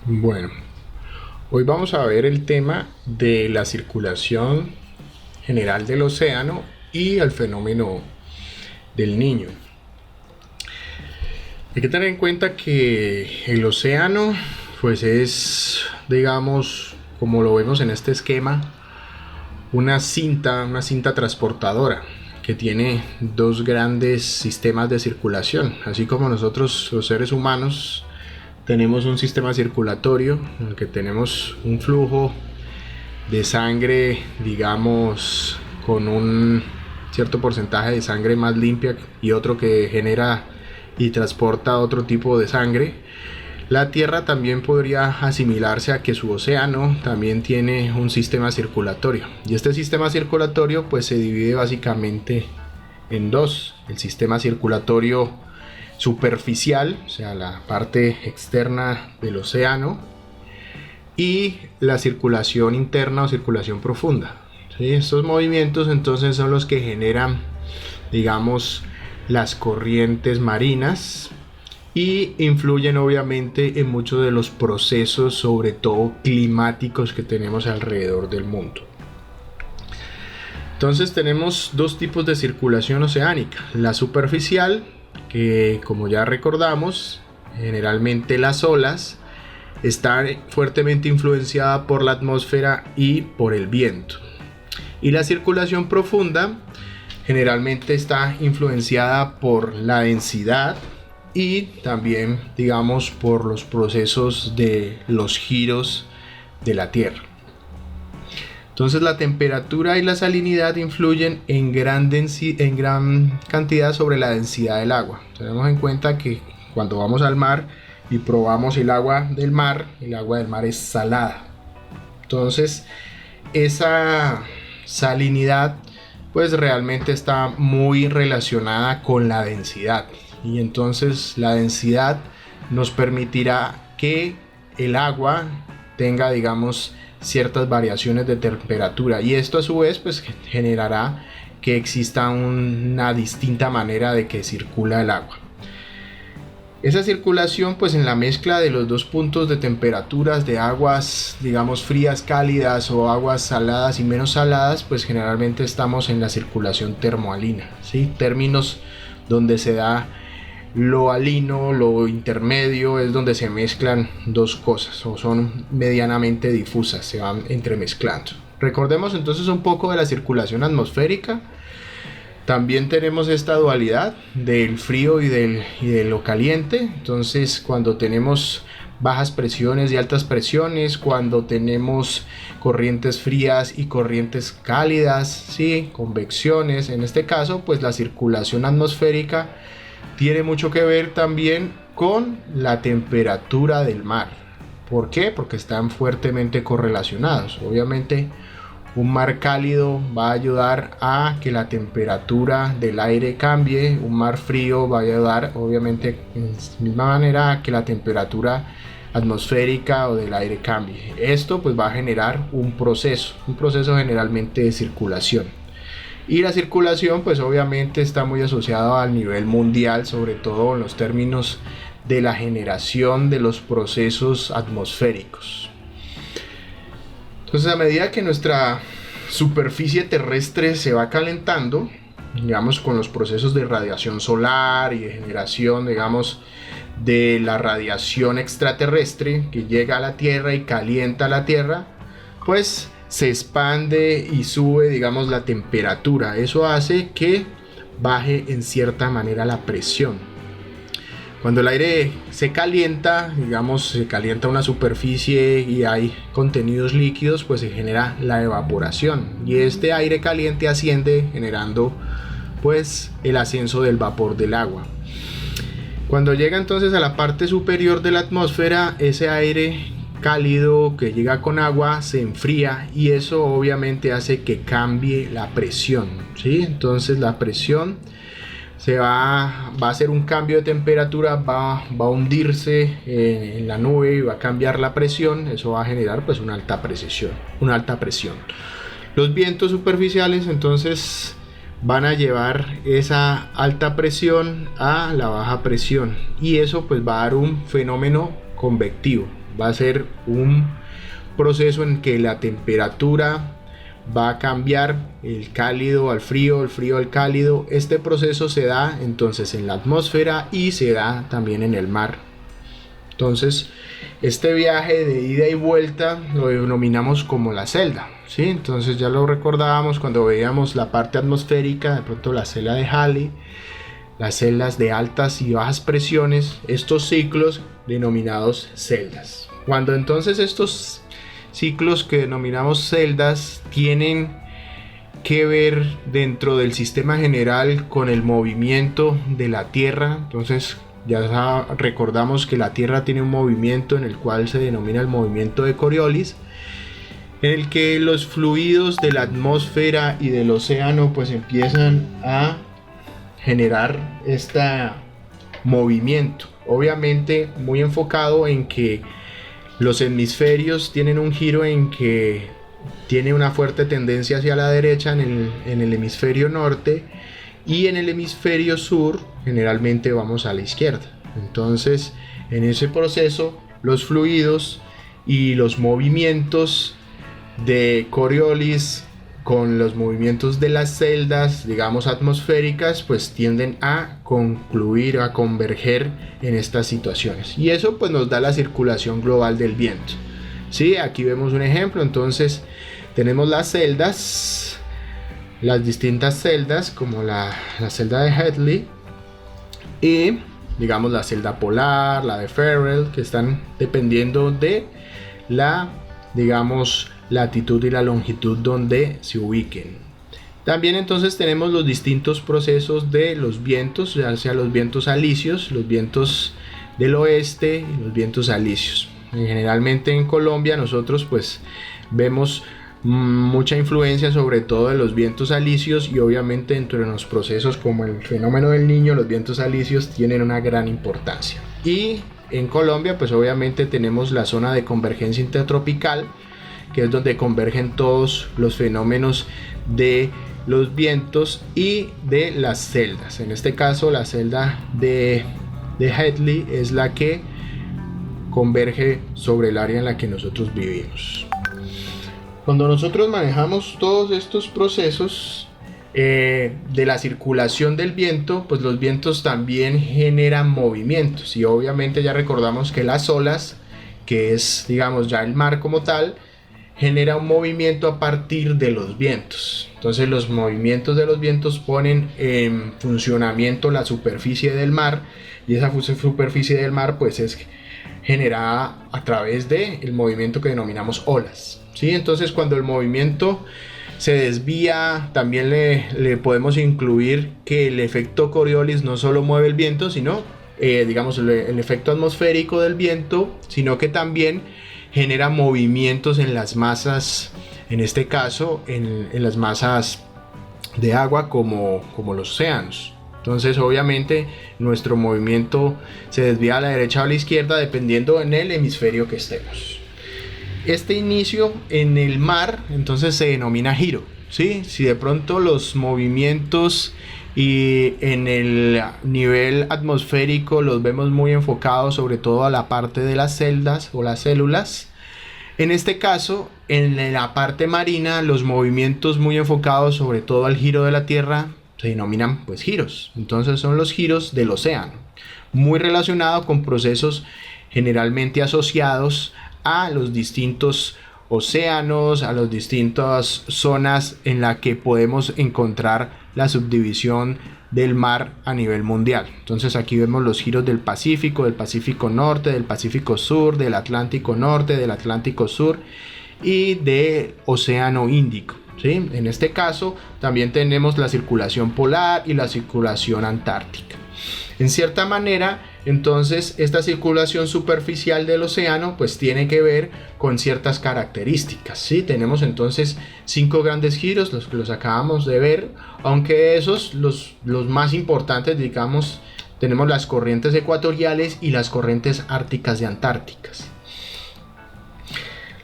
Bueno, hoy vamos a ver el tema de la circulación general del océano y el fenómeno del Niño. Hay que tener en cuenta que el océano pues es, digamos, como lo vemos en este esquema, una cinta transportadora que tiene dos grandes sistemas de circulación, así como nosotros los seres humanos tenemos un sistema circulatorio en el que tenemos un flujo de sangre, digamos, con un cierto porcentaje de sangre más limpia y otro que genera y transporta otro tipo de sangre. La Tierra también podría asimilarse a que su océano también tiene un sistema circulatorio, y este sistema circulatorio pues se divide básicamente en dos: el sistema circulatorio superficial, o sea, la parte externa del océano, y la circulación interna o circulación profunda. ¿Sí? Estos movimientos entonces son los que generan, digamos, las corrientes marinas y influyen obviamente en muchos de los procesos, sobre todo climáticos, que tenemos alrededor del mundo. Entonces tenemos dos tipos de circulación oceánica: la superficial, que como ya recordamos, generalmente las olas están fuertemente influenciadas por la atmósfera y por el viento, y la circulación profunda generalmente está influenciada por la densidad y también, digamos, por los procesos de los giros de la Tierra. Entonces la temperatura y la salinidad influyen en gran cantidad sobre la densidad del agua. Tenemos en cuenta que cuando vamos al mar y probamos el agua del mar es salada. Entonces esa salinidad pues realmente está muy relacionada con la densidad, y entonces la densidad nos permitirá que el agua tenga, digamos, ciertas variaciones de temperatura, y esto a su vez pues generará que exista una distinta manera de que circula el agua. Esa circulación, pues en la mezcla de los dos puntos de temperaturas de aguas, digamos, frías, cálidas, o aguas saladas y menos saladas, pues generalmente estamos en la circulación termoalina, ¿sí? Términos donde se da lo alino, lo intermedio, es donde se mezclan dos cosas o son medianamente difusas, se van entremezclando. Recordemos entonces un poco de la circulación atmosférica. También tenemos esta dualidad del frío y de lo caliente. Entonces, cuando tenemos bajas presiones y altas presiones, cuando tenemos corrientes frías y corrientes cálidas, ¿sí? Convecciones, en este caso, pues la circulación atmosférica tiene mucho que ver también con la temperatura del mar. ¿Por qué? Porque están fuertemente correlacionados. Obviamente, un mar cálido va a ayudar a que la temperatura del aire cambie, un mar frío va a ayudar obviamente en la misma manera a que la temperatura atmosférica o del aire cambie. Esto pues va a generar un proceso generalmente de circulación. Y la circulación pues obviamente está muy asociada al nivel mundial, sobre todo en los términos de la generación de los procesos atmosféricos. Entonces, a medida que nuestra superficie terrestre se va calentando, digamos, con los procesos de radiación solar y de generación, digamos, de la radiación extraterrestre que llega a la Tierra y calienta la Tierra, pues se expande y sube, digamos, la temperatura. Eso hace que baje en cierta manera la presión. Cuando el aire se calienta, digamos, se calienta una superficie y hay contenidos líquidos, pues se genera la evaporación, y este aire caliente asciende generando pues el ascenso del vapor del agua. Cuando llega entonces a la parte superior de la atmósfera, ese aire cálido que llega con agua se enfría, y eso obviamente hace que cambie la presión, ¿sí? Entonces la presión va a hacer un cambio de temperatura, va a hundirse en la nube y va a cambiar la presión. Eso va a generar pues una alta presión. Los vientos superficiales entonces van a llevar esa alta presión a la baja presión, y eso pues va a dar un fenómeno convectivo. Va a ser un proceso en que la temperatura va a cambiar, el cálido al frío, el frío al cálido. Este proceso se da entonces en la atmósfera y se da también en el mar. Entonces este viaje de ida y vuelta lo denominamos como la celda, ¿sí? Entonces ya lo recordábamos cuando veíamos la parte atmosférica, de pronto la celda de Halley, las celdas de altas y bajas presiones, estos ciclos denominados celdas. Cuando entonces estos ciclos que denominamos celdas tienen que ver dentro del sistema general con el movimiento de la Tierra, entonces ya recordamos que la Tierra tiene un movimiento en el cual se denomina el movimiento de Coriolis, en el que los fluidos de la atmósfera y del océano pues empiezan a generar este movimiento, obviamente muy enfocado en que los hemisferios tienen un giro en que tiene una fuerte tendencia hacia la derecha en el hemisferio norte, y en el hemisferio sur generalmente vamos a la izquierda. Entonces en ese proceso los fluidos y los movimientos de Coriolis con los movimientos de las celdas, digamos atmosféricas, pues tienden a concluir, a converger en estas situaciones, y eso pues nos da la circulación global del viento. Sí, aquí vemos un ejemplo. Entonces tenemos las celdas, las distintas celdas, como la celda de Hadley y digamos la celda polar, la de Ferrel, que están dependiendo de la, digamos, latitud y la longitud donde se ubiquen. También entonces tenemos los distintos procesos de los vientos, ya sea los vientos alisios, los vientos del oeste y los vientos alisios. Generalmente en Colombia nosotros pues vemos mucha influencia sobre todo de los vientos alisios, y obviamente dentro de los procesos como el fenómeno del Niño, los vientos alisios tienen una gran importancia. Y en Colombia pues obviamente tenemos la zona de convergencia intertropical, que es donde convergen todos los fenómenos de los vientos y de las celdas. En este caso la celda de Hadley es la que converge sobre el área en la que nosotros vivimos. Cuando nosotros manejamos todos estos procesos de la circulación del viento, pues los vientos también generan movimientos, y obviamente ya recordamos que las olas, que es digamos ya el mar como tal, genera un movimiento a partir de los vientos. Entonces los movimientos de los vientos ponen en funcionamiento la superficie del mar, y esa superficie del mar pues es generada a través del movimiento que denominamos olas, ¿sí? Entonces cuando el movimiento se desvía, también le podemos incluir que el efecto Coriolis no solo mueve el viento, sino digamos el efecto atmosférico del viento, sino que también genera movimientos en las masas, en este caso en las masas de agua como los océanos. Entonces obviamente nuestro movimiento se desvía a la derecha o a la izquierda dependiendo en el hemisferio que estemos. Este inicio en el mar entonces se denomina giro, ¿sí? Si de pronto los movimientos y en el nivel atmosférico los vemos muy enfocados sobre todo a la parte de las celdas o las células, en este caso en la parte marina los movimientos muy enfocados sobre todo al giro de la Tierra se denominan pues giros. Entonces son los giros del océano, muy relacionado con procesos generalmente asociados a los distintos océanos, a las distintas zonas en las que podemos encontrar la subdivisión del mar a nivel mundial. Entonces aquí vemos los giros del Pacífico Norte, del Pacífico Sur, del Atlántico Norte, del Atlántico Sur y del Océano Índico, ¿sí? En este caso también tenemos la circulación polar y la circulación antártica. En cierta manera, entonces esta circulación superficial del océano pues tiene que ver con ciertas características, ¿sí? Tenemos entonces 5 grandes giros, los que los acabamos de ver, aunque esos los más importantes, digamos, tenemos las corrientes ecuatoriales y las corrientes árticas y antárticas.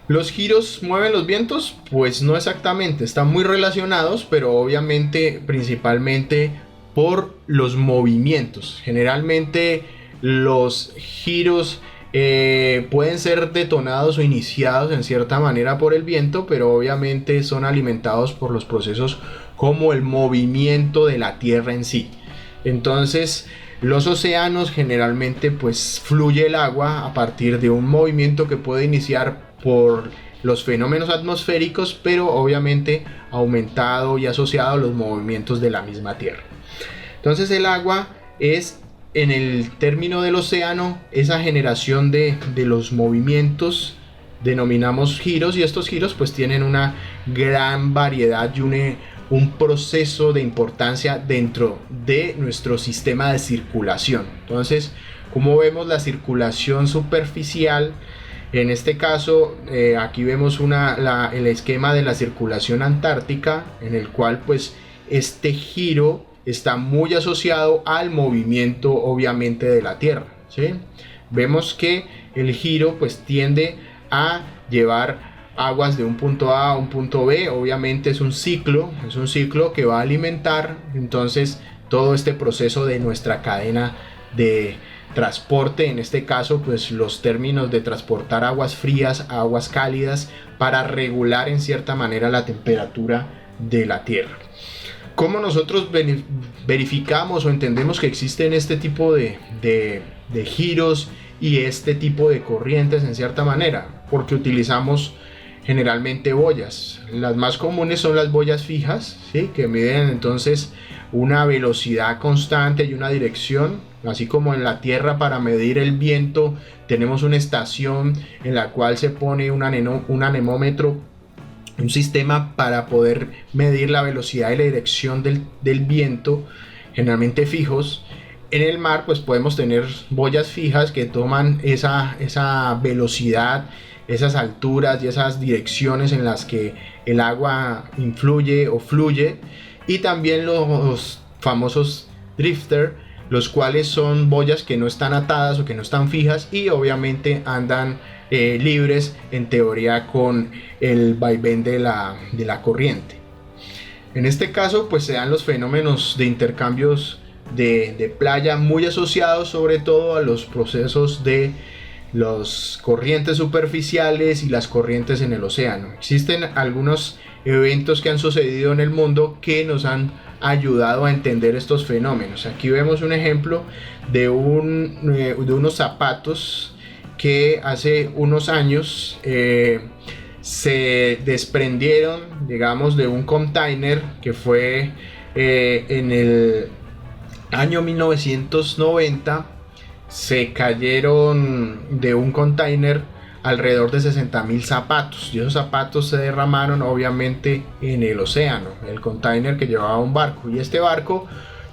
¿Los giros mueven los vientos? Pues no exactamente, están muy relacionados, pero obviamente principalmente por los movimientos. Generalmente los giros pueden ser detonados o iniciados en cierta manera por el viento, pero obviamente son alimentados por los procesos como el movimiento de la Tierra en sí. Entonces, los océanos generalmente pues fluye el agua a partir de un movimiento que puede iniciar por los fenómenos atmosféricos, pero obviamente aumentado y asociado a los movimientos de la misma Tierra. Entonces el agua es, en el término del océano, esa generación de los movimientos, denominamos giros, y estos giros pues tienen una gran variedad y un proceso de importancia dentro de nuestro sistema de circulación. Entonces, como vemos, la circulación superficial, en este caso, aquí vemos el esquema de la circulación antártica, en el cual pues este giro está muy asociado al movimiento obviamente de la Tierra, ¿sí? Vemos que el giro pues tiende a llevar aguas de un punto A a un punto B. Obviamente es un ciclo que va a alimentar entonces todo este proceso de nuestra cadena de transporte, en este caso pues los términos de transportar aguas frías a aguas cálidas para regular en cierta manera la temperatura de la Tierra. ¿Cómo nosotros verificamos o entendemos que existen este tipo de giros y este tipo de corrientes en cierta manera? Porque utilizamos generalmente boyas. Las más comunes son las boyas fijas, ¿sí? Que miden entonces una velocidad constante y una dirección. Así como en la Tierra, para medir el viento tenemos una estación en la cual se pone un anemómetro, un sistema para poder medir la velocidad y la dirección del viento, generalmente fijos. En el mar pues podemos tener boyas fijas que toman esa velocidad, esas alturas y esas direcciones en las que el agua influye o fluye, y también los famosos drifter, los cuales son boyas que no están atadas o que no están fijas y obviamente andan libres en teoría con el vaivén de la corriente. En este caso pues se dan los fenómenos de intercambios de playa muy asociados sobre todo a los procesos de las corrientes superficiales y las corrientes en el océano. Existen algunos eventos que han sucedido en el mundo que nos han ayudado a entender estos fenómenos. Aquí vemos un ejemplo de unos zapatos que hace unos años se desprendieron, digamos, de un container que fue en el año 1990. Se cayeron de un container alrededor de 60.000 zapatos, y esos zapatos se derramaron obviamente en el océano, el container que llevaba un barco, y este barco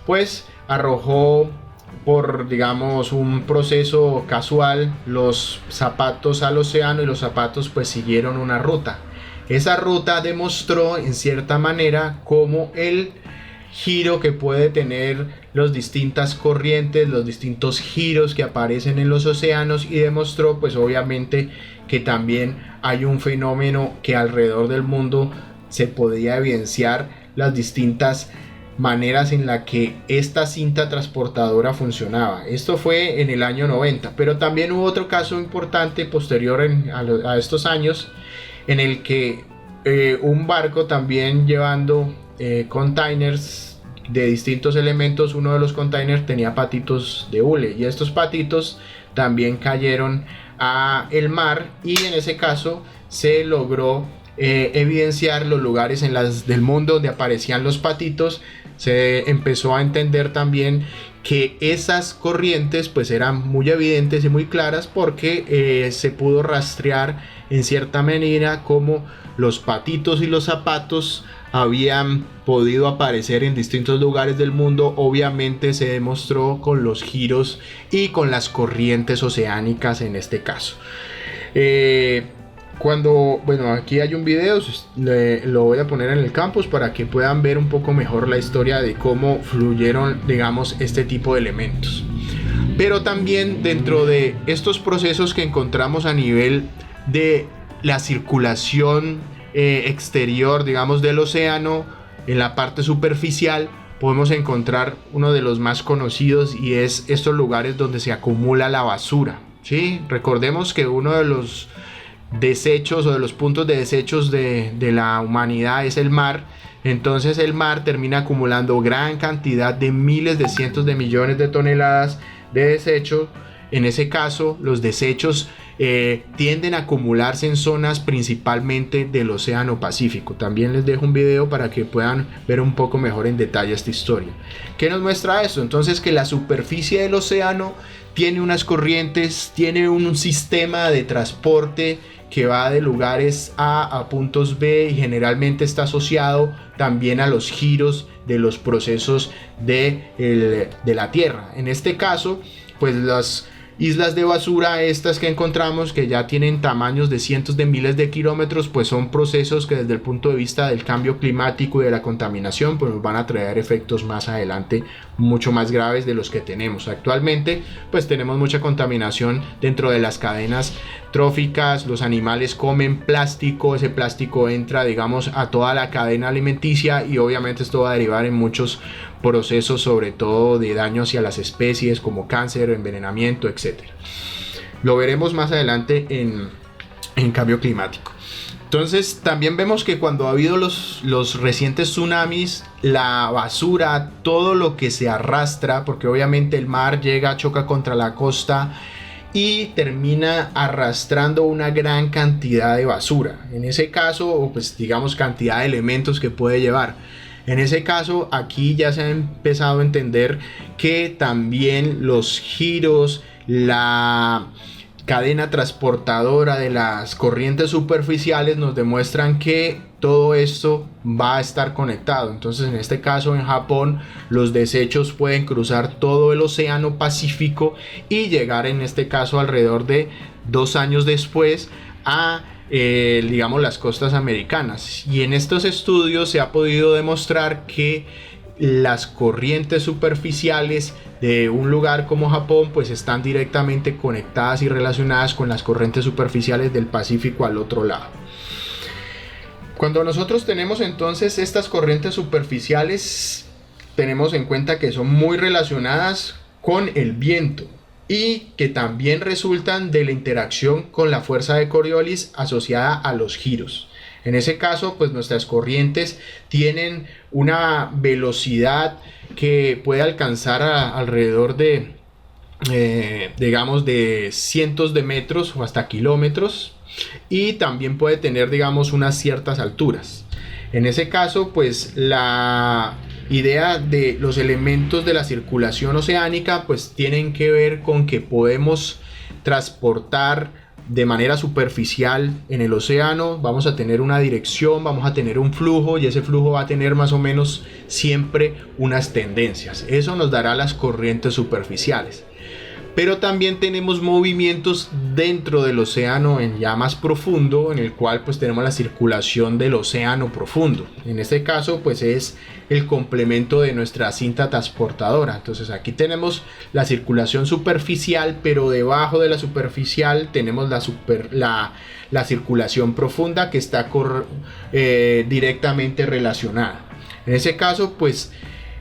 pues arrojó por, digamos, un proceso casual los zapatos al océano, y los zapatos pues siguieron una ruta. Esa ruta demostró en cierta manera cómo el giro que puede tener las distintas corrientes, los distintos giros que aparecen en los océanos, y demostró pues obviamente que también hay un fenómeno que alrededor del mundo se podía evidenciar las distintas maneras en la que esta cinta transportadora funcionaba. Esto fue en el año 90, pero también hubo otro caso importante posterior a estos años, en el que un barco también llevando containers de distintos elementos, uno de los containers tenía patitos de hule, y estos patitos también cayeron a el mar, y en ese caso se logró evidenciar los lugares del mundo donde aparecían los patitos. Se empezó a entender también que esas corrientes pues eran muy evidentes y muy claras, porque se pudo rastrear en cierta manera cómo los patitos y los zapatos habían podido aparecer en distintos lugares del mundo. Obviamente se demostró con los giros y con las corrientes oceánicas en este caso. Bueno, aquí hay un video, lo voy a poner en el campus para que puedan ver un poco mejor la historia de cómo fluyeron, digamos, este tipo de elementos. Pero también dentro de estos procesos que encontramos a nivel de la circulación exterior, digamos, del océano, en la parte superficial podemos encontrar uno de los más conocidos, y es estos lugares donde se acumula la basura, ¿sí? Recordemos que uno de los desechos o de los puntos de desechos de la humanidad es el mar. Entonces el mar termina acumulando gran cantidad de miles de cientos de millones de toneladas de desechos. En ese caso, los desechos tienden a acumularse en zonas principalmente del Océano Pacífico. También les dejo un video para que puedan ver un poco mejor en detalle esta historia. ¿Qué nos muestra esto? Entonces, que la superficie del océano tiene unas corrientes, tiene un sistema de transporte que va de lugares A a puntos B y generalmente está asociado también a los giros de los procesos de la Tierra. En este caso, pues las islas de basura estas que encontramos, que ya tienen tamaños de cientos de miles de kilómetros, pues son procesos que desde el punto de vista del cambio climático y de la contaminación pues nos van a traer efectos más adelante mucho más graves de los que tenemos actualmente. Pues tenemos mucha contaminación dentro de las cadenas tróficas, los animales comen plástico, ese plástico entra, digamos, a toda la cadena alimenticia y obviamente esto va a derivar en muchos procesos, sobre todo de daño hacia las especies como cáncer, envenenamiento, etc. Lo veremos más adelante en cambio climático. Entonces también vemos que cuando ha habido los recientes tsunamis, la basura, todo lo que se arrastra, porque obviamente el mar llega, choca contra la costa y termina arrastrando una gran cantidad de basura. En ese caso, o pues digamos cantidad de elementos que puede llevar. En ese caso, aquí ya se ha empezado a entender que también los giros, la cadena transportadora de las corrientes superficiales nos demuestran que todo esto va a estar conectado. Entonces, en este caso, en Japón, los desechos pueden cruzar todo el Océano Pacífico y llegar, en este caso, alrededor de 2 años después a digamos las costas americanas. Y en estos estudios se ha podido demostrar que las corrientes superficiales de un lugar como Japón pues están directamente conectadas y relacionadas con las corrientes superficiales del Pacífico al otro lado. Cuando nosotros tenemos entonces estas corrientes superficiales, tenemos en cuenta que son muy relacionadas con el viento y que también resultan de la interacción con la fuerza de Coriolis asociada a los giros. En ese caso, pues nuestras corrientes tienen una velocidad que puede alcanzar alrededor de, digamos, de cientos de metros o hasta kilómetros, y también puede tener, digamos, unas ciertas alturas. En ese caso, pues la idea de los elementos de la circulación oceánica pues tienen que ver con que podemos transportar de manera superficial en el océano, vamos a tener una dirección, vamos a tener un flujo y ese flujo va a tener más o menos siempre unas tendencias. Eso nos dará las corrientes superficiales. Pero también tenemos movimientos dentro del océano en ya más profundo, en el cual pues tenemos la circulación del océano profundo. En este caso pues es el complemento de nuestra cinta transportadora. Entonces aquí tenemos la circulación superficial, pero debajo de la superficial tenemos la circulación profunda que está directamente relacionada. En ese caso pues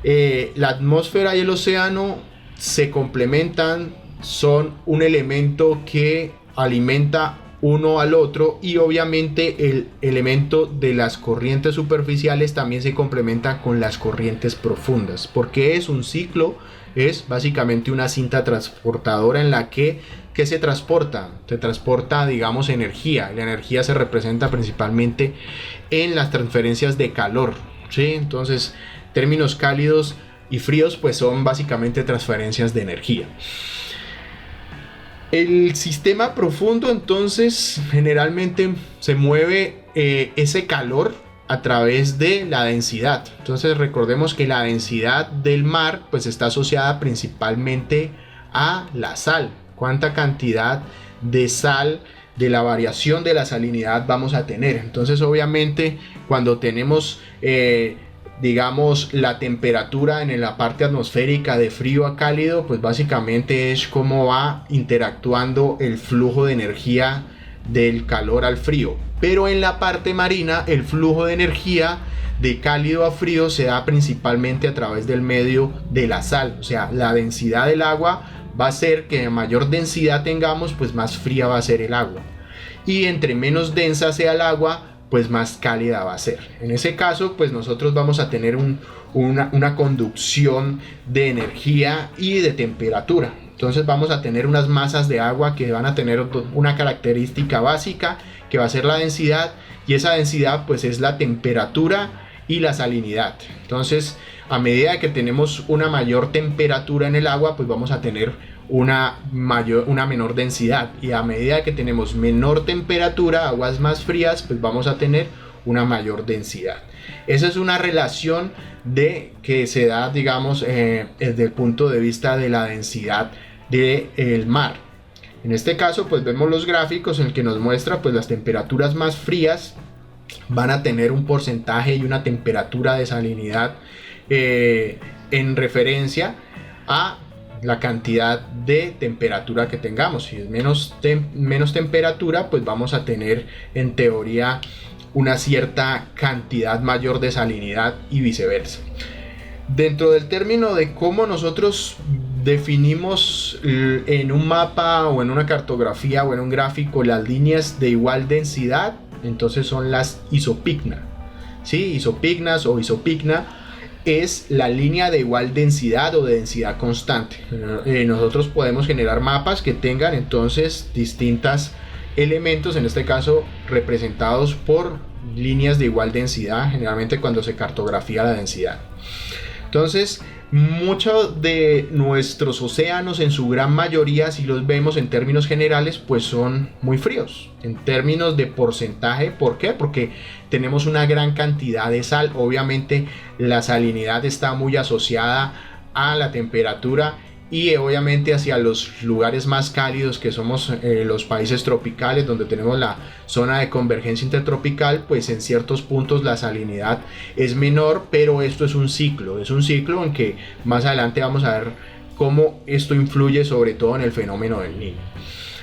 la atmósfera y el océano se complementan, son un elemento que alimenta uno al otro, y obviamente el elemento de las corrientes superficiales también se complementa con las corrientes profundas, porque es un ciclo, es básicamente una cinta transportadora en la que se transporta, digamos energía. La energía se representa principalmente en las transferencias de calor, ¿sí? Entonces términos cálidos y fríos pues son básicamente transferencias de energía. El sistema profundo entonces generalmente se mueve ese calor a través de la densidad. Entonces recordemos que la densidad del mar pues está asociada principalmente a la sal. Cuánta cantidad de sal, de la variación de la salinidad vamos a tener. Entonces obviamente cuando tenemos digamos la temperatura en la parte atmosférica de frío a cálido, pues básicamente es cómo va interactuando el flujo de energía del calor al frío. Pero en la parte marina el flujo de energía de cálido a frío se da principalmente a través del medio de la sal. O sea, la densidad del agua va a hacer que mayor densidad tengamos, pues más fría va a ser el agua. Y entre menos densa sea el agua, pues más cálida va a ser. En ese caso, pues nosotros vamos a tener una conducción de energía y de temperatura. Entonces vamos a tener unas masas de agua que van a tener una característica básica, que va a ser la densidad, y esa densidad pues es la temperatura y la salinidad. Entonces, a medida que tenemos una mayor temperatura en el agua, pues vamos a tener una menor densidad, y a medida que tenemos menor temperatura, aguas más frías, pues vamos a tener una mayor densidad. Esa es una relación que se da, digamos, desde el punto de vista de la densidad del mar. En este caso, pues vemos los gráficos en el que nos muestra, pues las temperaturas más frías van a tener un porcentaje y una temperatura de salinidad en referencia a la cantidad de temperatura que tengamos. Si es menos temperatura, pues vamos a tener en teoría una cierta cantidad mayor de salinidad y viceversa. Dentro del término de cómo nosotros definimos en un mapa o en una cartografía o en un gráfico las líneas de igual densidad, entonces son las isopigna. ¿Sí? Isopignas o isopigna es la línea de igual densidad o de densidad constante. Nosotros podemos generar mapas que tengan entonces distintos elementos, en este caso representados por líneas de igual densidad, generalmente cuando se cartografía la densidad. Entonces, muchos de nuestros océanos, en su gran mayoría, si los vemos en términos generales, pues son muy fríos. En términos de porcentaje, ¿por qué? Porque tenemos una gran cantidad de sal. Obviamente la salinidad está muy asociada a la temperatura, y obviamente hacia los lugares más cálidos, que somos los países tropicales, donde tenemos la zona de convergencia intertropical, pues en ciertos puntos la salinidad es menor, pero esto es un ciclo en que más adelante vamos a ver cómo esto influye sobre todo en el fenómeno del Niño.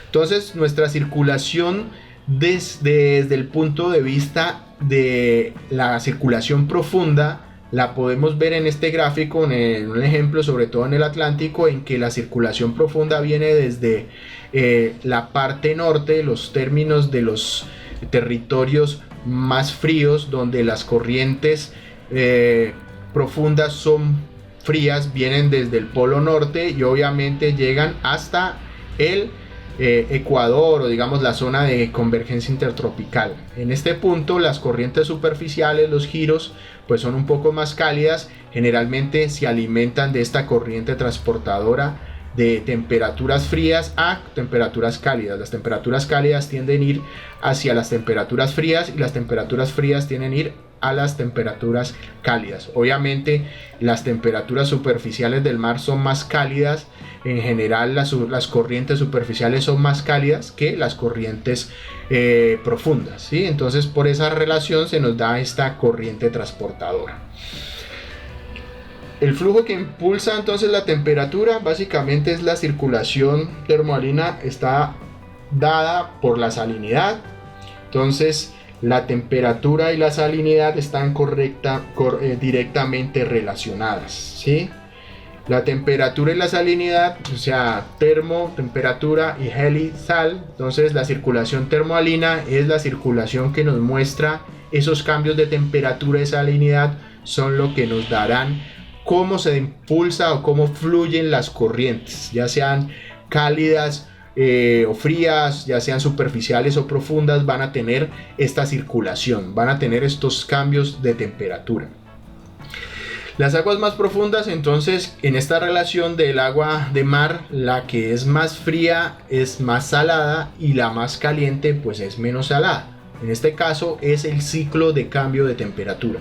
Entonces, nuestra circulación desde el punto de vista de la circulación profunda la podemos ver en este gráfico, en un ejemplo sobre todo en el Atlántico, en que la circulación profunda viene desde la parte norte, los términos de los territorios más fríos, donde las corrientes profundas son frías, vienen desde el polo norte y obviamente llegan hasta el Ecuador, o digamos la zona de convergencia intertropical. En este punto las corrientes superficiales, los giros, pues son un poco más cálidas, generalmente se alimentan de esta corriente transportadora de temperaturas frías a temperaturas cálidas. Las temperaturas cálidas tienden a ir hacia las temperaturas frías, y las temperaturas frías tienden a ir a las temperaturas cálidas. Obviamente las temperaturas superficiales del mar son más cálidas. En general las corrientes superficiales son más cálidas que las corrientes profundas, ¿sí? Entonces, por esa relación se nos da esta corriente transportadora. El flujo que impulsa entonces la temperatura básicamente es la circulación termoalina, está dada por la salinidad. Entonces la temperatura y la salinidad están directamente relacionadas, ¿sí? La temperatura y la salinidad, o sea, temperatura y heli, sal. Entonces la circulación termoalina es la circulación que nos muestra esos cambios de temperatura y salinidad, son lo que nos darán cómo se impulsa o cómo fluyen las corrientes, ya sean cálidas o frías, ya sean superficiales o profundas, van a tener esta circulación, van a tener estos cambios de temperatura. Las aguas más profundas, entonces, en esta relación del agua de mar, la que es más fría es más salada y la más caliente pues es menos salada. En este caso es el ciclo de cambio de temperatura.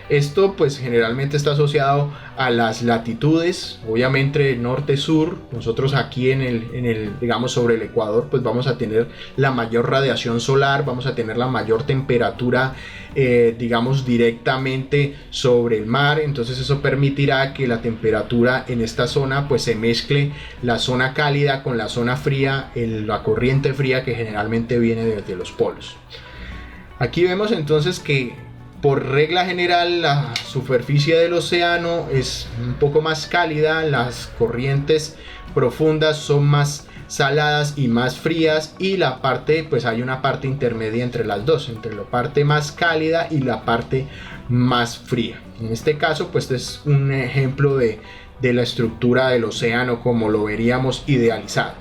Esto pues generalmente está asociado a las latitudes, obviamente norte-sur. Nosotros aquí digamos sobre el Ecuador pues vamos a tener la mayor radiación solar, vamos a tener la mayor temperatura digamos directamente sobre el mar. Entonces eso permitirá que la temperatura en esta zona pues se mezcle la zona cálida con la zona fría, la corriente fría que generalmente viene desde los polos. Aquí vemos entonces que por regla general, la superficie del océano es un poco más cálida, las corrientes profundas son más saladas y más frías, y la parte, pues hay una parte intermedia entre las dos, entre la parte más cálida y la parte más fría. En este caso, pues es un ejemplo de la estructura del océano como lo veríamos idealizado.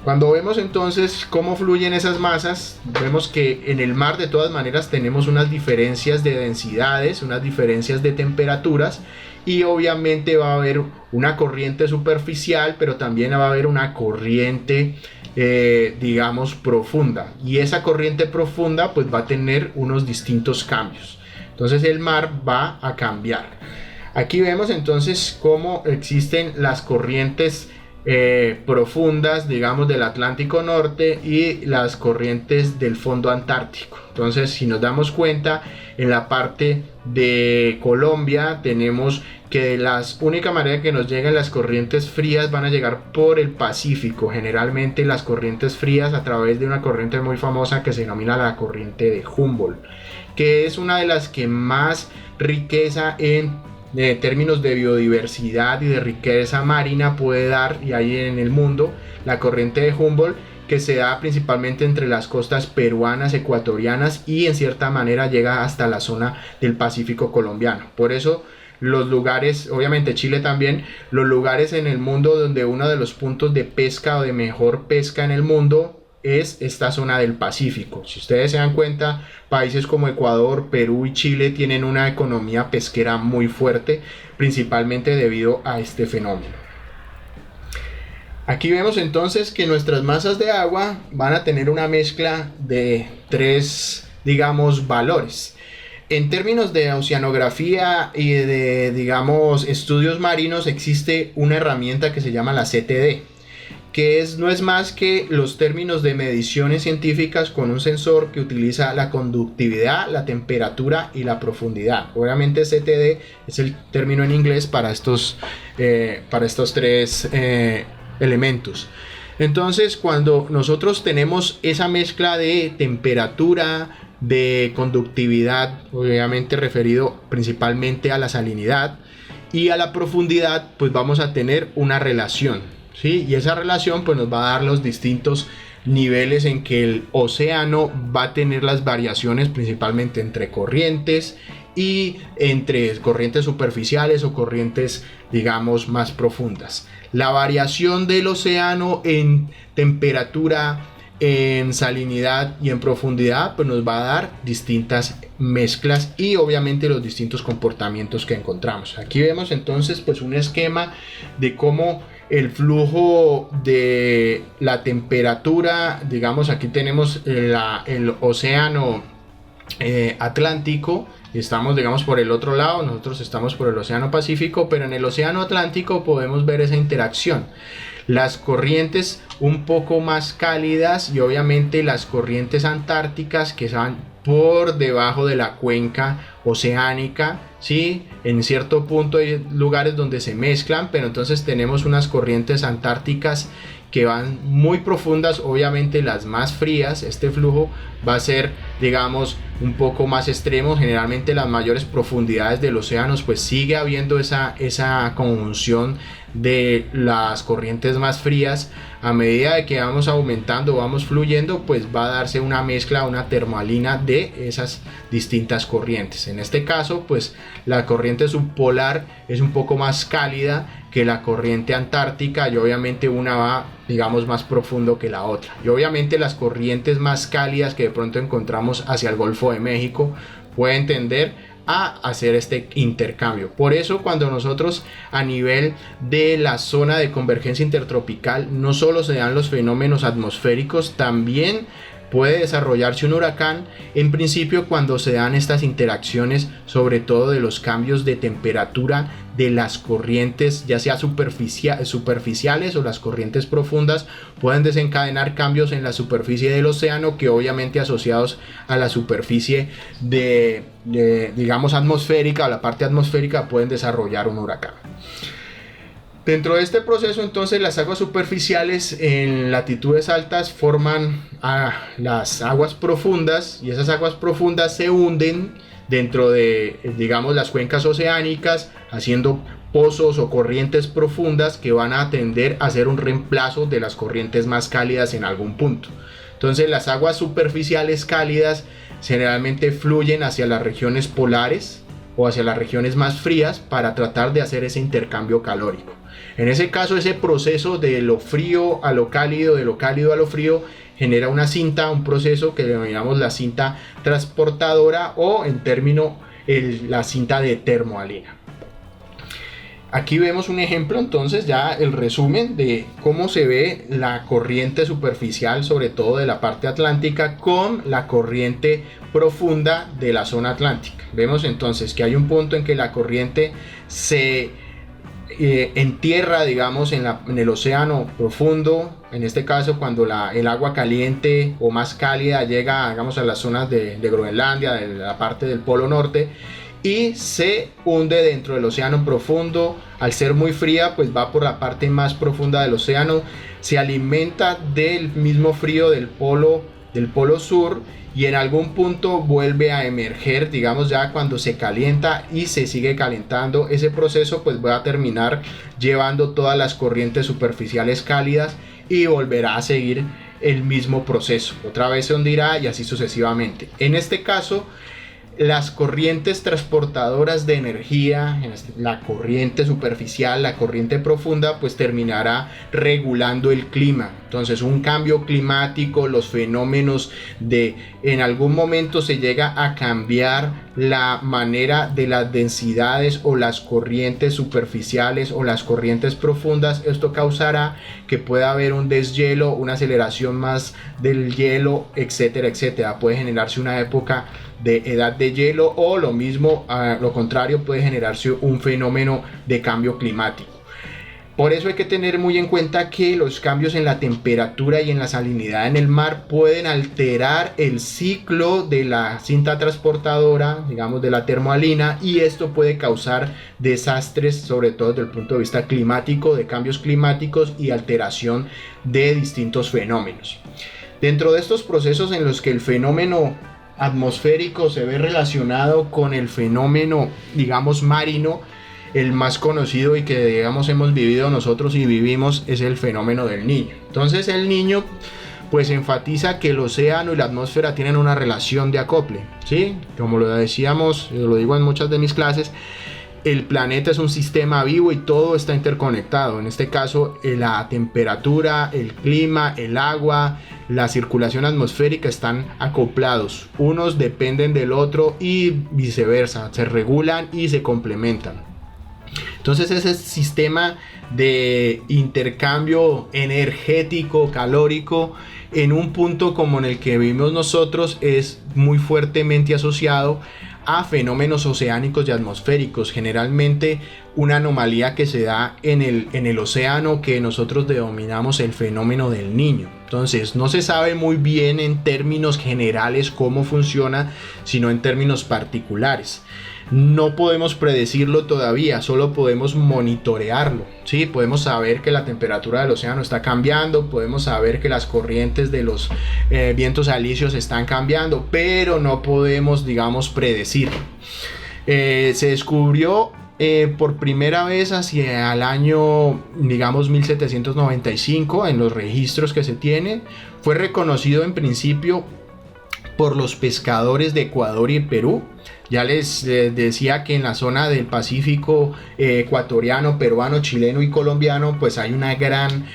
Cuando vemos entonces cómo fluyen esas masas, vemos que en el mar de todas maneras tenemos unas diferencias de densidades, unas diferencias de temperaturas, y obviamente va a haber una corriente superficial, pero también va a haber una corriente digamos profunda, y esa corriente profunda pues va a tener unos distintos cambios. Entonces el mar va a cambiar. Aquí vemos entonces cómo existen las corrientes profundas, digamos, del Atlántico Norte y las corrientes del fondo antártico. Entonces, si nos damos cuenta, en la parte de Colombia tenemos que la única manera que nos lleguen las corrientes frías van a llegar por el Pacífico. Generalmente las corrientes frías a través de una corriente muy famosa que se denomina la corriente de Humboldt, que es una de las que más riqueza en términos de biodiversidad y de riqueza marina puede dar, y hay en el mundo, la corriente de Humboldt, que se da principalmente entre las costas peruanas, ecuatorianas, y en cierta manera llega hasta la zona del Pacífico colombiano. Por eso los lugares, obviamente Chile también, los lugares en el mundo donde uno de los puntos de pesca o de mejor pesca en el mundo es esta zona del Pacífico. Si ustedes se dan cuenta, países como Ecuador, Perú y Chile tienen una economía pesquera muy fuerte, principalmente debido a este fenómeno. Aquí vemos entonces que nuestras masas de agua van a tener una mezcla de tres, digamos, valores. En términos de oceanografía y de, digamos, estudios marinos, existe una herramienta que se llama la CTD, que no es más que los términos de mediciones científicas con un sensor que utiliza la conductividad, la temperatura y la profundidad. Obviamente CTD es el término en inglés para estos tres elementos. Entonces, cuando nosotros tenemos esa mezcla de temperatura, de conductividad, obviamente referido principalmente a la salinidad, y a la profundidad, pues vamos a tener una relación, ¿sí? Y esa relación pues nos va a dar los distintos niveles en que el océano va a tener las variaciones, principalmente entre corrientes y entre corrientes superficiales o corrientes, digamos, más profundas. La variación del océano en temperatura, en salinidad y en profundidad pues nos va a dar distintas mezclas y obviamente los distintos comportamientos que encontramos. Aquí vemos entonces pues un esquema de cómo el flujo de la temperatura, digamos, aquí tenemos el océano Atlántico, estamos, digamos, por el otro lado, nosotros estamos por el océano Pacífico, pero en el océano Atlántico podemos ver esa interacción, las corrientes un poco más cálidas y obviamente las corrientes antárticas que van por debajo de la cuenca oceánica, ¿sí? En cierto punto hay lugares donde se mezclan, pero entonces tenemos unas corrientes antárticas que van muy profundas, obviamente las más frías. Este flujo va a ser, digamos, un poco más extremo. Generalmente las mayores profundidades del océano pues sigue habiendo esa conjunción de las corrientes más frías. A medida de que vamos aumentando, vamos fluyendo, pues va a darse una mezcla, una termalina de esas distintas corrientes. En este caso pues la corriente subpolar es un poco más cálida que la corriente antártica y obviamente una va, digamos, más profundo que la otra. Y obviamente las corrientes más cálidas que de pronto encontramos hacia el Golfo de México pueden tender a hacer este intercambio. Por eso cuando nosotros a nivel de la zona de convergencia intertropical no solo se dan los fenómenos atmosféricos, también puede desarrollarse un huracán, en principio cuando se dan estas interacciones, sobre todo de los cambios de temperatura de las corrientes, ya sea superficiales o las corrientes profundas, pueden desencadenar cambios en la superficie del océano que obviamente asociados a la superficie digamos atmosférica, o la parte atmosférica, pueden desarrollar un huracán. Dentro de este proceso entonces las aguas superficiales en latitudes altas forman las aguas profundas y esas aguas profundas se hunden, dentro de, digamos, las cuencas oceánicas, haciendo pozos o corrientes profundas que van a tender a ser un reemplazo de las corrientes más cálidas en algún punto. Entonces las aguas superficiales cálidas generalmente fluyen hacia las regiones polares o hacia las regiones más frías para tratar de hacer ese intercambio calórico. En ese caso, ese proceso de lo frío a lo cálido, de lo cálido a lo frío, genera una cinta, un proceso que denominamos la cinta transportadora, o en término la cinta de termohalina. Aquí vemos un ejemplo, entonces, ya el resumen de cómo se ve la corriente superficial, sobre todo de la parte atlántica, con la corriente profunda de la zona atlántica. Vemos entonces que hay un punto en que la corriente se entierra, digamos, en el océano profundo. En este caso, cuando el agua caliente o más cálida llega, digamos, a las zonas de Groenlandia, de la parte del Polo Norte, y se hunde dentro del océano profundo. Al ser muy fría, pues va por la parte más profunda del océano, se alimenta del mismo frío del polo sur, y en algún punto vuelve a emerger, digamos, ya cuando se calienta y se sigue calentando. Ese proceso pues va a terminar llevando todas las corrientes superficiales cálidas y volverá a seguir el mismo proceso. Otra vez se hundirá y así sucesivamente. En este caso, las corrientes transportadoras de energía, la corriente superficial, la corriente profunda, pues terminará regulando el clima. Entonces, un cambio climático, los fenómenos en algún momento se llega a cambiar la manera de las densidades o las corrientes superficiales o las corrientes profundas. Esto causará que pueda haber un deshielo, una aceleración más del hielo, etcétera, etcétera. Puede generarse una época de edad de hielo, o lo mismo, a lo contrario, puede generarse un fenómeno de cambio climático. Por eso hay que tener muy en cuenta que los cambios en la temperatura y en la salinidad en el mar pueden alterar el ciclo de la cinta transportadora, digamos, de la termohalina, y esto puede causar desastres, sobre todo desde el punto de vista climático, de cambios climáticos y alteración de distintos fenómenos. Dentro de estos procesos en los que el fenómeno atmosférico se ve relacionado con el fenómeno, digamos, marino, el más conocido y que, digamos, hemos vivido nosotros y vivimos, es el fenómeno del Niño. Entonces el Niño pues enfatiza que el océano y la atmósfera tienen una relación de acople, ¿sí? Como lo decíamos, lo digo en muchas de mis clases, el planeta es un sistema vivo y todo está interconectado. En este caso, la temperatura, el clima, el agua, la circulación atmosférica están acoplados. Unos dependen del otro y viceversa, se regulan y se complementan. Entonces ese sistema de intercambio energético, calórico, en un punto como en el que vivimos nosotros, es muy fuertemente asociado a fenómenos oceánicos y atmosféricos. Generalmente una anomalía que se da en el océano, que nosotros denominamos el fenómeno del Niño. Entonces no se sabe muy bien en términos generales cómo funciona, sino en términos particulares. No podemos predecirlo todavía, solo podemos monitorearlo, ¿sí? Podemos saber que la temperatura del océano está cambiando, podemos saber que las corrientes de los vientos alisios están cambiando, pero no podemos, digamos, predecirlo. Se descubrió por primera vez hacia el año, digamos, 1795, en los registros que se tienen. Fue reconocido en principio por los pescadores de Ecuador y Perú. Ya les decía que en la zona del Pacífico ecuatoriano, peruano, chileno y colombiano, pues hay una gran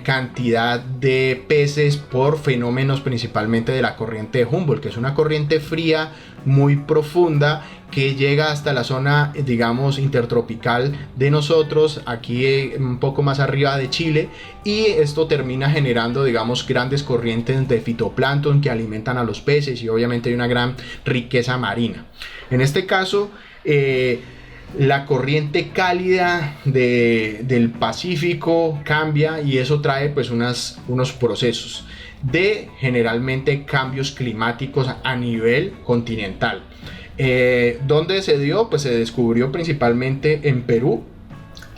cantidad de peces por fenómenos principalmente de la corriente de Humboldt, que es una corriente fría muy profunda que llega hasta la zona, digamos, intertropical de nosotros, aquí un poco más arriba de Chile, y esto termina generando, digamos, grandes corrientes de fitoplancton que alimentan a los peces, y obviamente hay una gran riqueza marina. En este caso, la corriente cálida del Pacífico cambia, y eso trae pues unos procesos de generalmente cambios climáticos a nivel continental. ¿Dónde se dio? Pues se descubrió principalmente en Perú,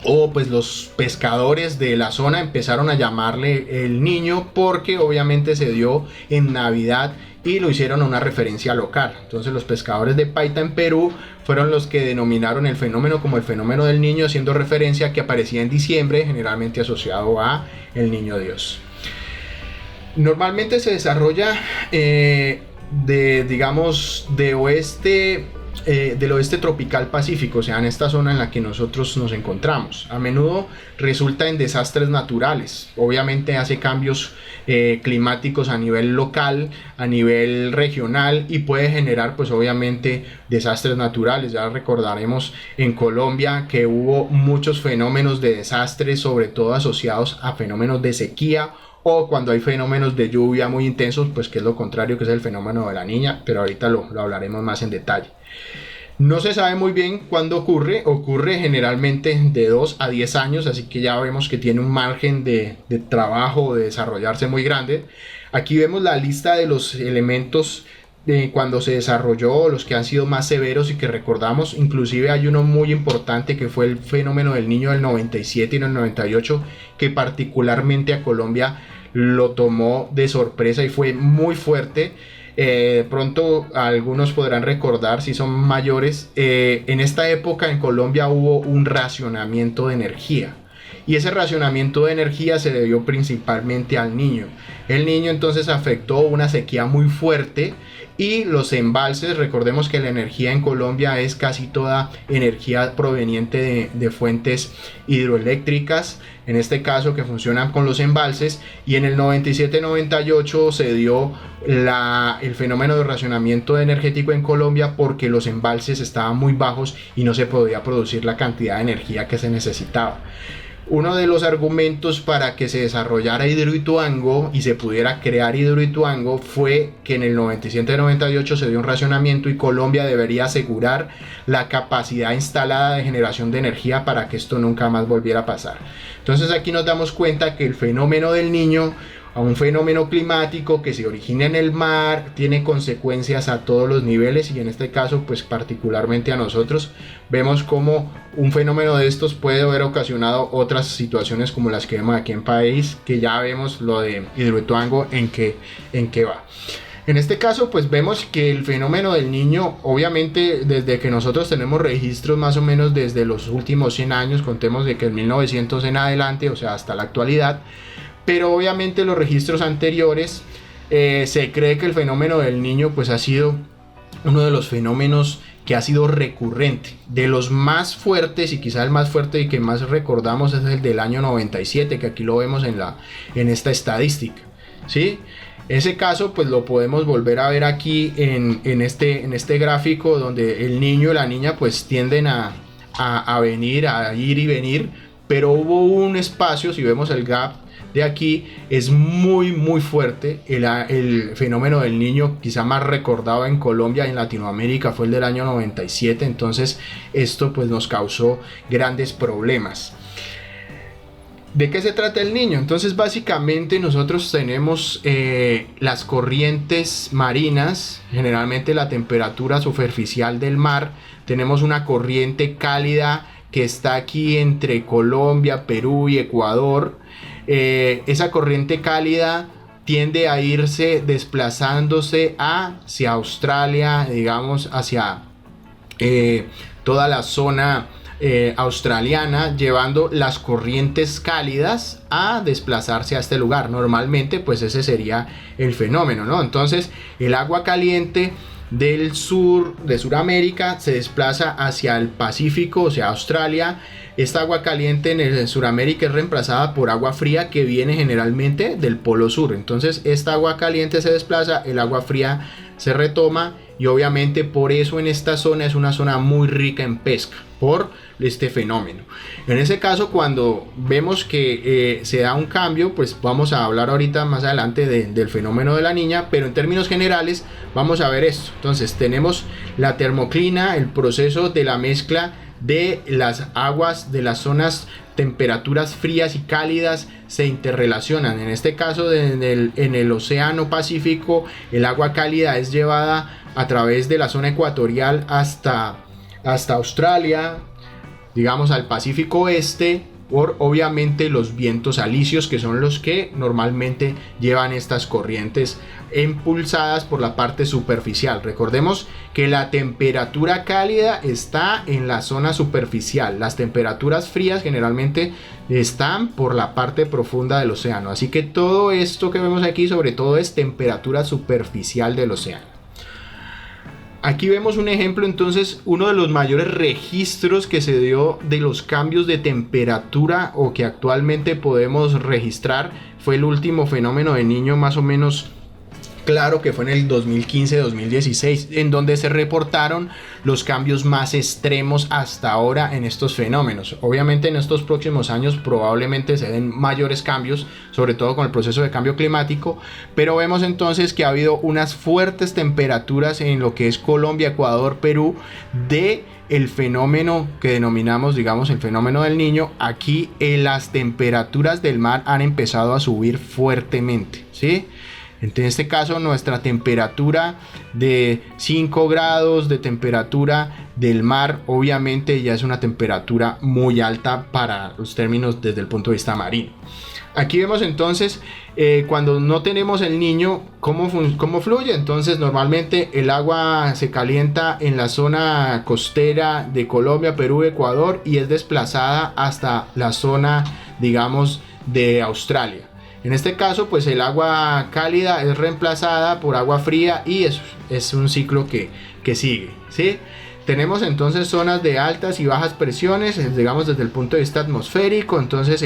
o pues los pescadores de la zona empezaron a llamarle el niño porque obviamente se dio en Navidad y lo hicieron a una referencia local. Entonces los pescadores de Paita en Perú fueron los que denominaron el fenómeno como el fenómeno del niño, haciendo referencia a que aparecía en diciembre, generalmente asociado a el niño Dios. Normalmente se desarrolla del oeste tropical pacífico, o sea, en esta zona en la que nosotros nos encontramos. A menudo resulta en desastres naturales. Obviamente hace cambios climáticos a nivel local, a nivel regional, y puede generar pues obviamente desastres naturales. Ya recordaremos en Colombia que hubo muchos fenómenos de desastres, sobre todo asociados a fenómenos de sequía, o cuando hay fenómenos de lluvia muy intensos, pues que es lo contrario, que es el fenómeno de la niña, pero ahorita lo hablaremos más en detalle. No se sabe muy bien cuándo ocurre generalmente de 2 a 10 años, así que ya vemos que tiene un margen de trabajo, de desarrollarse muy grande. Aquí vemos la lista de los elementos de cuando se desarrolló, los que han sido más severos y que recordamos. Inclusive hay uno muy importante que fue el fenómeno del niño del 97 y del 98, que particularmente a Colombia lo tomó de sorpresa y fue muy fuerte. De pronto algunos podrán recordar, si son mayores, en esta época en Colombia hubo un racionamiento de energía, y ese racionamiento de energía se debió principalmente al niño. El niño entonces afectó una sequía muy fuerte, y los embalses, recordemos que la energía en Colombia es casi toda energía proveniente de fuentes hidroeléctricas, en este caso que funcionan con los embalses, y en el 97-98 se dio el fenómeno de racionamiento energético en Colombia porque los embalses estaban muy bajos y no se podía producir la cantidad de energía que se necesitaba. Uno de los argumentos para que se desarrollara Hidroituango y se pudiera crear Hidroituango fue que en el 97-98 se dio un racionamiento y Colombia debería asegurar la capacidad instalada de generación de energía para que esto nunca más volviera a pasar. Entonces aquí nos damos cuenta que el fenómeno del niño, a un fenómeno climático que se origina en el mar, tiene consecuencias a todos los niveles, y en este caso pues particularmente a nosotros vemos como un fenómeno de estos puede haber ocasionado otras situaciones como las que vemos aquí en país, que ya vemos lo de Hidroituango en qué va. En este caso pues vemos que el fenómeno del niño, obviamente desde que nosotros tenemos registros más o menos desde los últimos 100 años, contemos de que en 1900 en adelante, o sea hasta la actualidad, pero obviamente los registros anteriores se cree que el fenómeno del niño pues ha sido uno de los fenómenos que ha sido recurrente. De los más fuertes, y quizá el más fuerte y que más recordamos, es el del año 97, que aquí lo vemos en esta estadística, ¿sí? Ese caso pues lo podemos volver a ver aquí en este gráfico, donde el niño y la niña pues tienden a venir, a ir y venir, pero hubo un espacio, si vemos el gap de aquí, es muy fuerte. El fenómeno del niño quizá más recordado en Colombia y en Latinoamérica fue el del año 97, entonces esto pues nos causó grandes problemas. ¿De qué se trata el niño? Entonces básicamente nosotros tenemos las corrientes marinas, generalmente la temperatura superficial del mar, tenemos una corriente cálida que está aquí entre Colombia, Perú y Ecuador. Esa corriente cálida tiende a irse desplazándose hacia Australia, digamos hacia toda la zona australiana, llevando las corrientes cálidas a desplazarse a este lugar. Normalmente pues ese sería el fenómeno, ¿no? Entonces el agua caliente del sur, de Sudamérica, se desplaza hacia el Pacífico, o sea Australia. Esta agua caliente en Sudamérica es reemplazada por agua fría que viene generalmente del Polo Sur. Entonces esta agua caliente se desplaza, el agua fría se retoma, y obviamente por eso en esta zona es una zona muy rica en pesca, por este fenómeno. En ese caso, cuando vemos que se da un cambio, pues vamos a hablar ahorita más adelante del fenómeno de la niña, pero en términos generales vamos a ver esto. Entonces tenemos la termoclina, el proceso de la mezcla de las aguas de las zonas, temperaturas frías y cálidas se interrelacionan. En este caso en el océano Pacífico, el agua cálida es llevada a través de la zona ecuatorial hasta Australia, digamos, al Pacífico Oeste, por obviamente los vientos alisios, que son los que normalmente llevan estas corrientes impulsadas por la parte superficial. Recordemos que la temperatura cálida está en la zona superficial, las temperaturas frías generalmente están por la parte profunda del océano, así que todo esto que vemos aquí sobre todo es temperatura superficial del océano. Aquí vemos un ejemplo, entonces, uno de los mayores registros que se dio de los cambios de temperatura o que actualmente podemos registrar fue el último fenómeno de Niño, más o menos claro, que fue en el 2015-2016, en donde se reportaron los cambios más extremos hasta ahora en estos fenómenos. Obviamente en estos próximos años probablemente se den mayores cambios, sobre todo con el proceso de cambio climático, pero vemos entonces que ha habido unas fuertes temperaturas en lo que es Colombia, Ecuador, Perú, de el fenómeno que denominamos, digamos, el fenómeno del Niño. Aquí las temperaturas del mar han empezado a subir fuertemente, ¿sí? En este caso nuestra temperatura de 5 grados de temperatura del mar obviamente ya es una temperatura muy alta para los términos desde el punto de vista marino. Aquí vemos entonces cuando no tenemos el Niño cómo fluye. Entonces normalmente el agua se calienta en la zona costera de Colombia, Perú, Ecuador y es desplazada hasta la zona, digamos, de Australia. En este caso, pues el agua cálida es reemplazada por agua fría y es un ciclo que sigue, ¿sí? Tenemos entonces zonas de altas y bajas presiones, digamos desde el punto de vista atmosférico. Entonces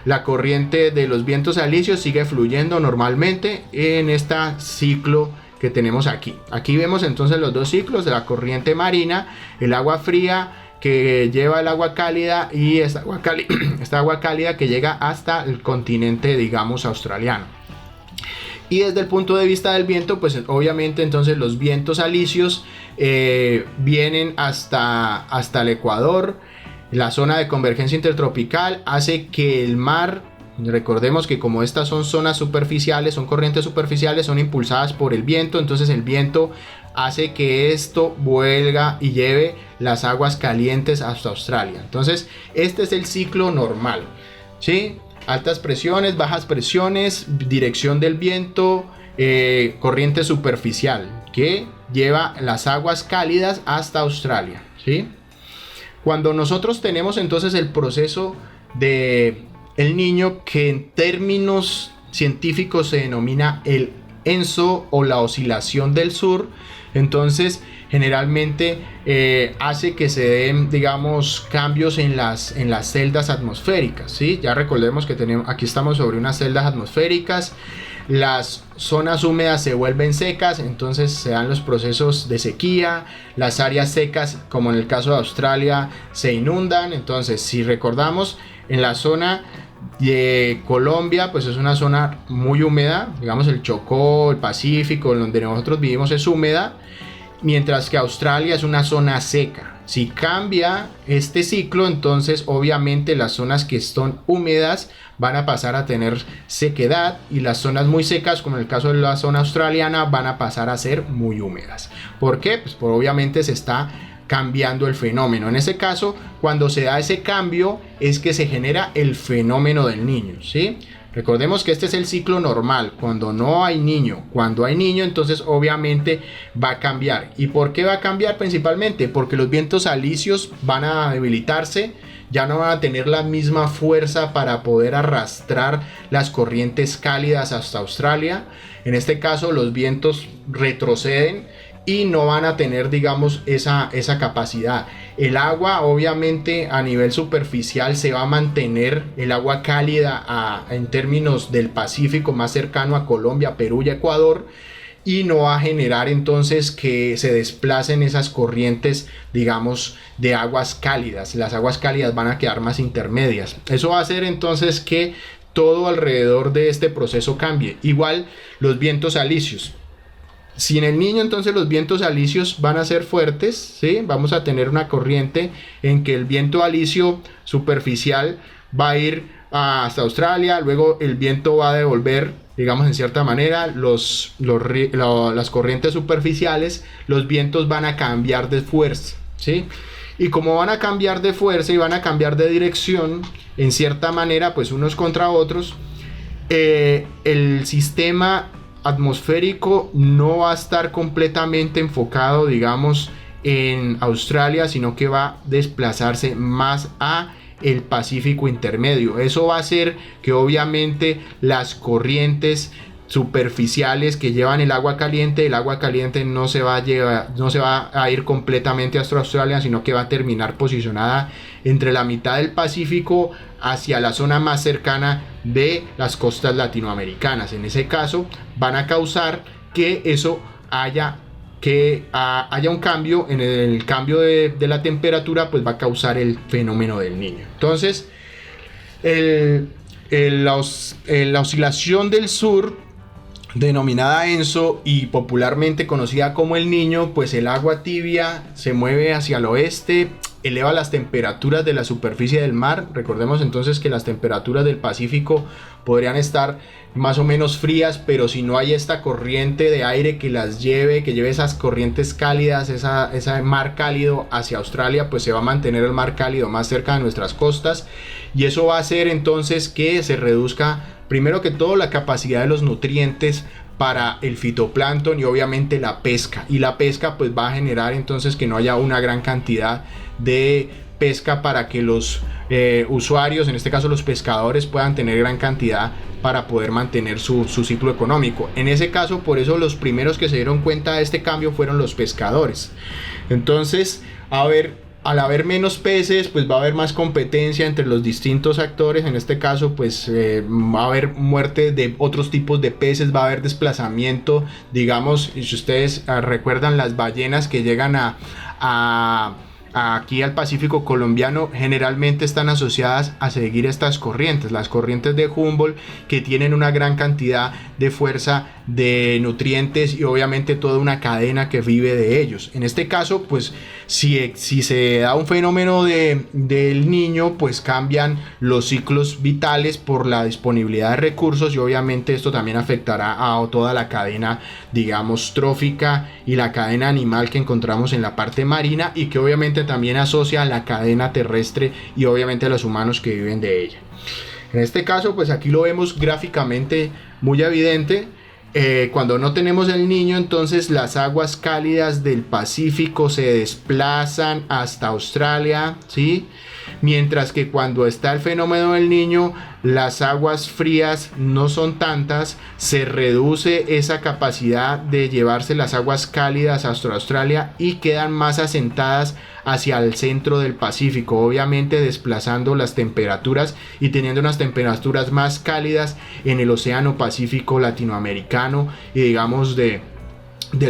la corriente de los vientos alisios sigue fluyendo normalmente en este ciclo que tenemos aquí. Aquí vemos entonces los dos ciclos de la corriente marina, el agua fría que lleva el agua cálida y esta agua cálida que llega hasta el continente, digamos, australiano. Y desde el punto de vista del viento, pues obviamente entonces los vientos alisios vienen hasta el Ecuador. La zona de convergencia intertropical hace que el mar, recordemos que como estas son zonas superficiales, son corrientes superficiales, son impulsadas por el viento, entonces el viento hace que esto vuelva y lleve las aguas calientes hasta Australia. Entonces este es el ciclo normal, ¿sí? Altas presiones, bajas presiones, dirección del viento, corriente superficial que lleva las aguas cálidas hasta Australia, ¿sí? Cuando nosotros tenemos entonces el proceso de El Niño, que en términos científicos se denomina el ENSO o la oscilación del sur, entonces generalmente hace que se den, digamos, cambios en las celdas atmosféricas, ¿sí? Ya recordemos que aquí estamos sobre unas celdas atmosféricas, las zonas húmedas se vuelven secas, entonces se dan los procesos de sequía, las áreas secas, como en el caso de Australia, se inundan. Entonces, si recordamos, en la zona de Colombia, pues es una zona muy húmeda, digamos el Chocó, el Pacífico, donde nosotros vivimos es húmeda, mientras que Australia es una zona seca. Si cambia este ciclo, entonces obviamente las zonas que son húmedas van a pasar a tener sequedad y las zonas muy secas, como en el caso de la zona australiana, van a pasar a ser muy húmedas. ¿Por qué? Pues obviamente se está cambiando el fenómeno. En ese caso, cuando se da ese cambio es que se genera el fenómeno del Niño, ¿sí? Recordemos que este es el ciclo normal, cuando no hay niño. Cuando hay niño, entonces obviamente va a cambiar. ¿Y por qué va a cambiar principalmente? Porque los vientos alisios van a debilitarse, ya no van a tener la misma fuerza para poder arrastrar las corrientes cálidas hasta Australia. En este caso los vientos retroceden y no van a tener, digamos, esa capacidad. El agua obviamente a nivel superficial se va a mantener, el agua cálida en términos del Pacífico más cercano a Colombia, Perú y Ecuador, y no va a generar entonces que se desplacen esas corrientes, digamos, de aguas cálidas. Las aguas cálidas van a quedar más intermedias. Eso va a hacer entonces que todo alrededor de este proceso cambie. Igual los vientos alisios. Sin el Niño, entonces los vientos alisios van a ser fuertes, ¿sí? Vamos a tener una corriente en que el viento alisio superficial va a ir hasta Australia, luego el viento va a devolver, digamos, en cierta manera las corrientes superficiales, los vientos van a cambiar de fuerza, ¿sí? y como van a cambiar de fuerza y van a cambiar de dirección en cierta manera, pues unos contra otros, el sistema atmosférico no va a estar completamente enfocado, digamos, en Australia, sino que va a desplazarse más a el Pacífico intermedio. Eso va a hacer que obviamente las corrientes superficiales que llevan el agua caliente no se va a ir completamente hasta Australia, sino que va a terminar posicionada entre la mitad del Pacífico hacia la zona más cercana de las costas latinoamericanas. En ese caso van a causar que eso haya un cambio en el cambio de la temperatura, pues va a causar el fenómeno del Niño. Entonces la oscilación del sur, denominada ENSO y popularmente conocida como el Niño, pues el agua tibia se mueve hacia el oeste, eleva las temperaturas de la superficie del mar. Recordemos entonces que las temperaturas del Pacífico podrían estar más o menos frías, pero si no hay esta corriente de aire que lleve esas corrientes cálidas, ese mar cálido hacia Australia, pues se va a mantener el mar cálido más cerca de nuestras costas, y eso va a hacer entonces que se reduzca, primero que todo, la capacidad de los nutrientes para el fitoplancton y obviamente la pesca. Y la pesca pues va a generar entonces que no haya una gran cantidad de pesca para que los usuarios, en este caso los pescadores, puedan tener gran cantidad para poder mantener su ciclo económico. En ese caso, por eso los primeros que se dieron cuenta de este cambio fueron los pescadores. Entonces, al haber menos peces, pues va a haber más competencia entre los distintos actores. En este caso, pues va a haber muerte de otros tipos de peces, va a haber desplazamiento, digamos, si ustedes recuerdan, las ballenas que llegan aquí al Pacífico colombiano generalmente están asociadas a seguir estas corrientes, las corrientes de Humboldt, que tienen una gran cantidad de fuerza, de nutrientes y obviamente toda una cadena que vive de ellos. En este caso, pues si se da un fenómeno del Niño, pues cambian los ciclos vitales por la disponibilidad de recursos, y obviamente esto también afectará a toda la cadena, digamos, trófica y la cadena animal que encontramos en la parte marina, y que obviamente también asocia a la cadena terrestre y obviamente a los humanos que viven de ella. En este caso, pues aquí lo vemos gráficamente muy evidente. Cuando no tenemos el Niño, entonces las aguas cálidas del Pacífico se desplazan hasta Australia, ¿sí? Mientras que cuando está el fenómeno del Niño, las aguas frías no son tantas, se reduce esa capacidad de llevarse las aguas cálidas hasta Australia y quedan más asentadas hacia el centro del Pacífico, obviamente desplazando las temperaturas y teniendo unas temperaturas más cálidas en el Océano Pacífico latinoamericano y digamos del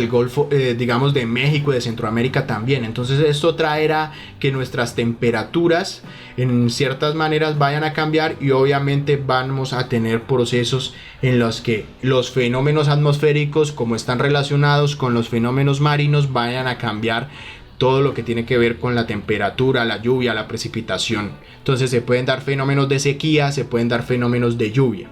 Golfo, digamos de México y de Centroamérica también. Entonces esto traerá que nuestras temperaturas en ciertas maneras vayan a cambiar, y obviamente vamos a tener procesos en los que los fenómenos atmosféricos, como están relacionados con los fenómenos marinos, vayan a cambiar todo lo que tiene que ver con la temperatura, la lluvia, la precipitación. Entonces se pueden dar fenómenos de sequía, se pueden dar fenómenos de lluvia.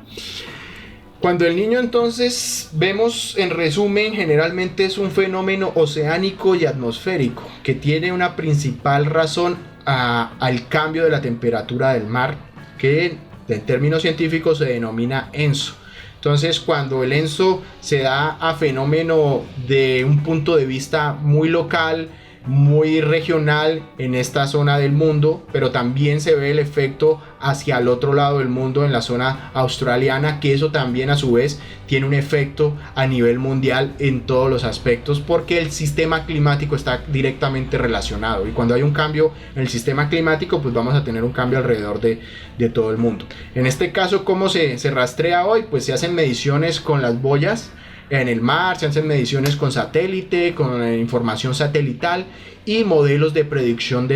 Cuando el Niño, entonces, vemos en resumen, generalmente es un fenómeno oceánico y atmosférico que tiene una principal razón al cambio de la temperatura del mar, que en términos científicos se denomina ENSO. Entonces, cuando el ENSO se da a fenómeno de un punto de vista muy local, muy regional en esta zona del mundo, pero también se ve el efecto hacia el otro lado del mundo, en la zona australiana, que eso también a su vez tiene un efecto a nivel mundial en todos los aspectos, porque el sistema climático está directamente relacionado, y cuando hay un cambio en el sistema climático, pues vamos a tener un cambio alrededor de todo el mundo. En este caso, ¿cómo se rastrea hoy? Pues se hacen mediciones con las boyas en el mar, se hacen mediciones con satélite, con información satelital y modelos de predicción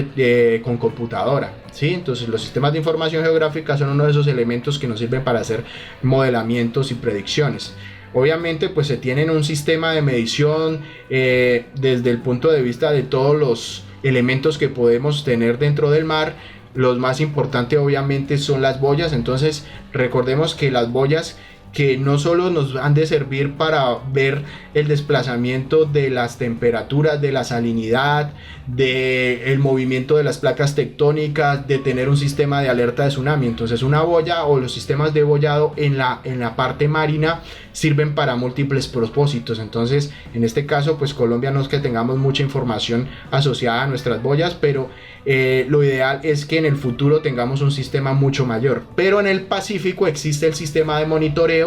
con computadora, ¿sí? Entonces los sistemas de información geográfica son uno de esos elementos que nos sirven para hacer modelamientos y predicciones. Obviamente pues se tienen un sistema de medición desde el punto de vista de todos los elementos que podemos tener dentro del mar. Los más importantes obviamente son las boyas. Entonces recordemos que las boyas que no solo nos han de servir para ver el desplazamiento de las temperaturas, de la salinidad, del movimiento de las placas tectónicas, de tener un sistema de alerta de tsunami. Entonces una boya o los sistemas de boyado en la parte marina sirven para múltiples propósitos. Entonces en este caso pues Colombia no es que tengamos mucha información asociada a nuestras boyas, pero lo ideal es que en el futuro tengamos un sistema mucho mayor. Pero en el Pacífico existe el sistema de monitoreo.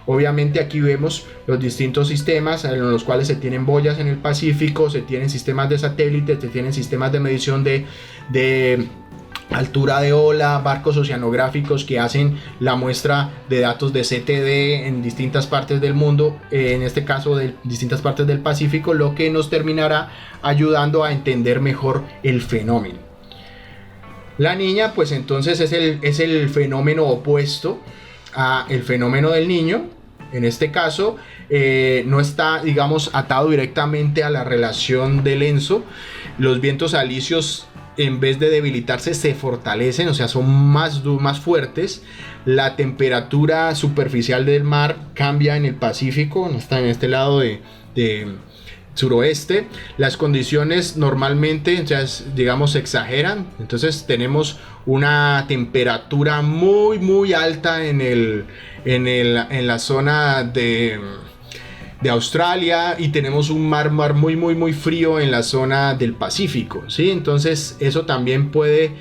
Obviamente aquí vemos los distintos sistemas en los cuales se tienen boyas en el Pacífico, se tienen sistemas de satélites, se tienen sistemas de medición de altura de ola, barcos oceanográficos que hacen la muestra de datos de CTD en distintas partes del mundo, en este caso de distintas partes del Pacífico, lo que nos terminará ayudando a entender mejor el fenómeno. La niña pues entonces es el fenómeno opuesto a el fenómeno del niño. En este caso no está, digamos, atado directamente a la relación del ENSO. Los vientos alisios, en vez de debilitarse, se fortalecen, o sea, son más fuertes. La temperatura superficial del mar cambia en el Pacífico, no está en este lado de suroeste. Las condiciones normalmente, o sea, digamos, se exageran. Entonces tenemos una temperatura muy alta en la zona de Australia, y tenemos un mar muy frío en la zona del Pacífico, ¿sí? Entonces eso también puede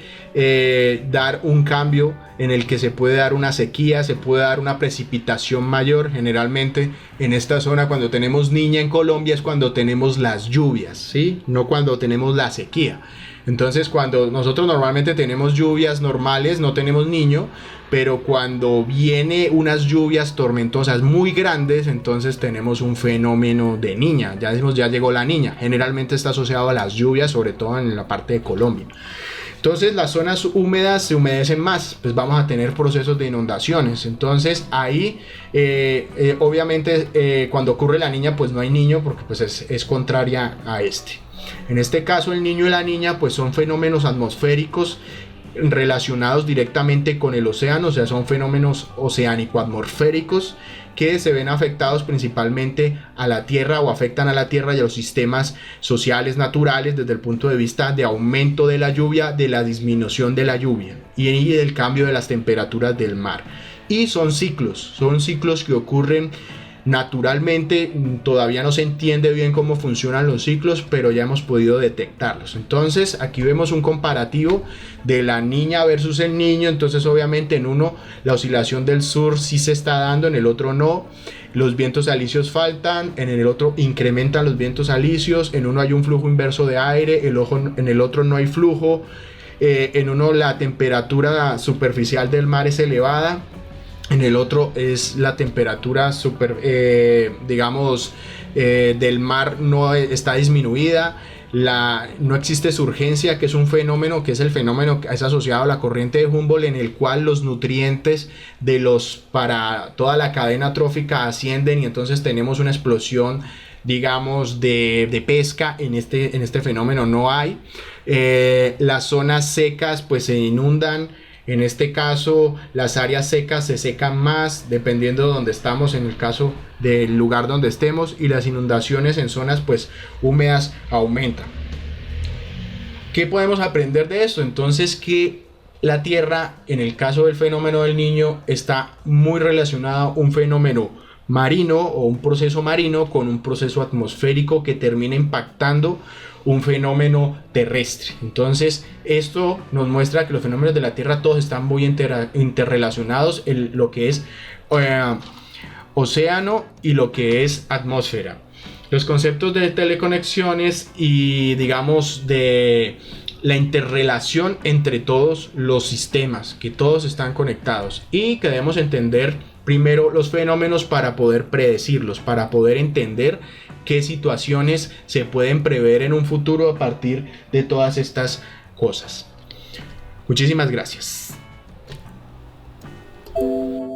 dar un cambio en el que se puede dar una sequía, se puede dar una precipitación mayor. Generalmente en esta zona, cuando tenemos niña en Colombia, es cuando tenemos las lluvias, ¿sí? No cuando tenemos la sequía. Entonces cuando nosotros normalmente tenemos lluvias normales, no tenemos niño, pero cuando viene unas lluvias tormentosas muy grandes, entonces tenemos un fenómeno de niña. Ya decimos, ya llegó la niña. Generalmente está asociado a las lluvias, sobre todo en la parte de Colombia. Entonces las zonas húmedas se humedecen más, pues vamos a tener procesos de inundaciones. Entonces ahí obviamente cuando ocurre la niña pues no hay niño, porque pues es contraria a este. En este caso el niño y la niña pues son fenómenos atmosféricos relacionados directamente con el océano, o sea, son fenómenos oceánico-atmosféricos que se ven afectados principalmente a la Tierra, o afectan a la Tierra y a los sistemas sociales naturales desde el punto de vista de aumento de la lluvia, de la disminución de la lluvia y del cambio de las temperaturas del mar. Y son ciclos que ocurren naturalmente. Todavía no se entiende bien cómo funcionan los ciclos, pero ya hemos podido detectarlos. Entonces aquí vemos un comparativo de la niña versus el niño. Entonces obviamente en uno la oscilación del sur sí se está dando, en el otro no. Los vientos alisios faltan, en el otro incrementan los vientos alisios. En uno hay un flujo inverso de aire, en el otro no hay flujo. En uno la temperatura superficial del mar es elevada, en el otro es la temperatura del mar no está disminuida. No existe surgencia, que es un fenómeno que es asociado a la corriente de Humboldt, en el cual los nutrientes para toda la cadena trófica ascienden, y entonces tenemos una explosión, digamos, de pesca. En este fenómeno no hay. Las zonas secas pues se inundan. En este caso las áreas secas se secan más dependiendo de donde estamos, en el caso del lugar donde estemos, y las inundaciones en zonas pues húmedas aumentan. ¿Qué podemos aprender de esto? Entonces, que la Tierra, en el caso del fenómeno del niño, está muy relacionado a un fenómeno marino o un proceso marino con un proceso atmosférico que termina impactando un fenómeno terrestre. Entonces esto nos muestra que los fenómenos de la Tierra todos están muy interrelacionados, lo que es océano y lo que es atmósfera. Los conceptos de teleconexiones y, digamos, de la interrelación entre todos los sistemas, que todos están conectados, y que debemos entender primero los fenómenos para poder predecirlos, para poder entender qué situaciones se pueden prever en un futuro a partir de todas estas cosas. Muchísimas gracias.